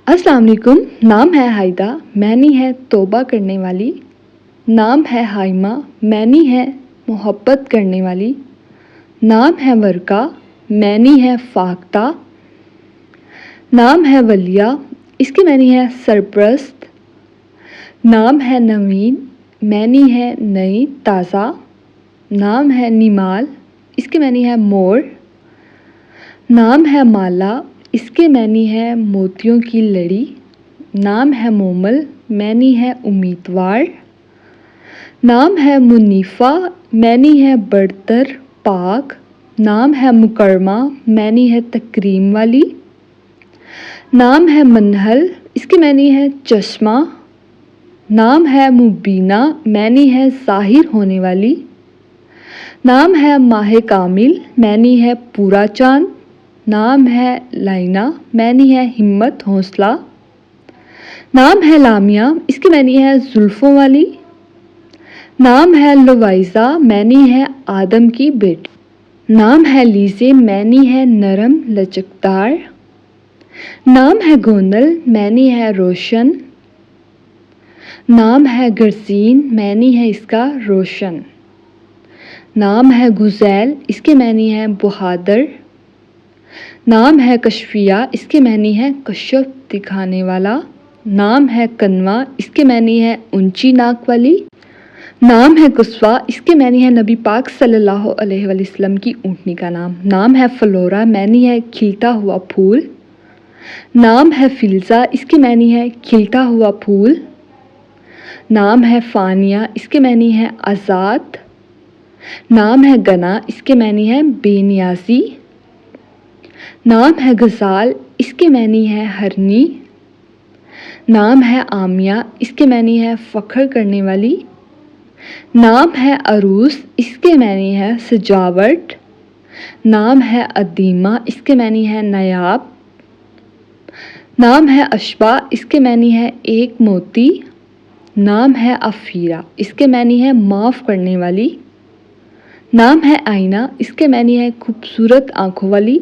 अस्सलाम वालेकुम। नाम है हायदा, मैनी है तौबा करने वाली। नाम है हाइमा, मैनी है मोहब्बत करने वाली। नाम है वर्का, मैनी है फाख्ता। नाम है वलिया, इसकी मैनी है सरप्रस्त। नाम है नवीन, मैनी है नई ताज़ा। नाम है निमाल, इसकी मैनी है मोर। नाम है माला, इसके मैनी है मोतियों की लड़ी। नाम है मोमल, मैनी है उम्मीदवार। नाम है मुनीफ़ा, मैनी है बढ़तर पाक। नाम है मुकरमा, मैनी है तकरीम वाली। नाम है मनहल, इसकी मैनी है चश्मा। नाम है मुबीना, मैनी है ज़ाहिर होने वाली। नाम है माह कामिल, मैनी है पूरा चाँद। नाम है लाइना, मैनी है हिम्मत हौसला। नाम है लामिया, इसकी मैनी है जुल्फ़ों वाली। नाम है लुवाइज़ा, मैनी है आदम की बेटी। नाम है लीज़े, मैनी है नरम लचकदार। नाम है गोंदल, मैनी है रोशन। नाम है गरसीन, मैनी है इसका रोशन। नाम है गुज़ैल, इसके मैनी है बहादुर। नाम है कशफिया, इसके मैनी है कश्फ दिखाने वाला। नाम है कनवा, इसके मैनी है ऊंची नाक वाली। नाम है कुस्वा, इसके मैनी है नबी पाक सल्लल्लाहु अलैहि वसल्लम की ऊँटनी का नाम। नाम है फ्लोरा, मैनी है खिलता हुआ फूल। नाम है फिल्ज़ा, इसकी मैनी है खिलता हुआ फूल। नाम है फ़ानिया, इसके मैनी है आज़ाद। नाम है गना, इसके मैनी है बेनियाज़ी। नाम है गज़ाल, इसके मैनी है हरनी। नाम है आमिया, इसके मैनी है फ़ख्र करने वाली। नाम है अरूस, इसके मैनी है सजावट। नाम है अदीमा, इसके मैनी है नायाब। नाम है अशबा, इसके मैनी है एक मोती। नाम है अफ़ीरा, इसके मैनी है माफ़ करने वाली। नाम है आईना, इसके मैनी है खूबसूरत आँखों वाली।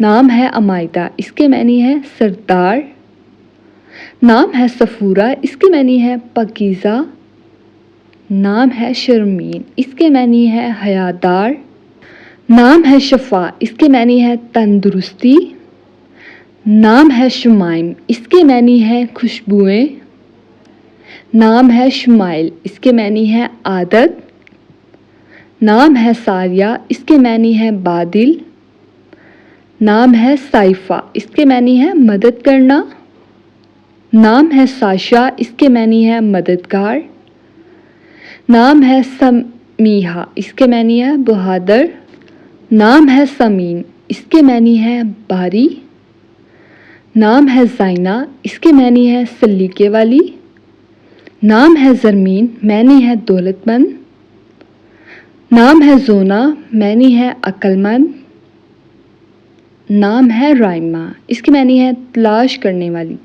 नाम है अमायदा, इसके मैनी है सरदार। नाम है सफ़ूरा, इसके मैनी है पकीज़ा। नाम है शर्मीन, इसके मैनी है हयादार। नाम है शफ़ा, इसके मैनी है तंदुरुस्ती। नाम है शुमाइम, इसके मैनी है खुशबुएँ। नाम है शुमाइल, इसके मैनी है आदत। नाम है सारिया, इसके मैनी है बादिल। नाम है साइफ़ा, इसके मैनी है मदद करना। नाम है साशा, इसके मैनी है मददगार। नाम है समीहा, इसके मैनी है बहादुर। नाम है समीन, इसके मैनी है बारी। नाम है ज़ाइना, इसके मैनी है सलीके वाली। नाम है ज़रमीन, मैनी है दौलतमंद। नाम है जोना, मैनी है अक्लमंद। नाम है राइमा, इसकी मैनी है तलाश करने वाली।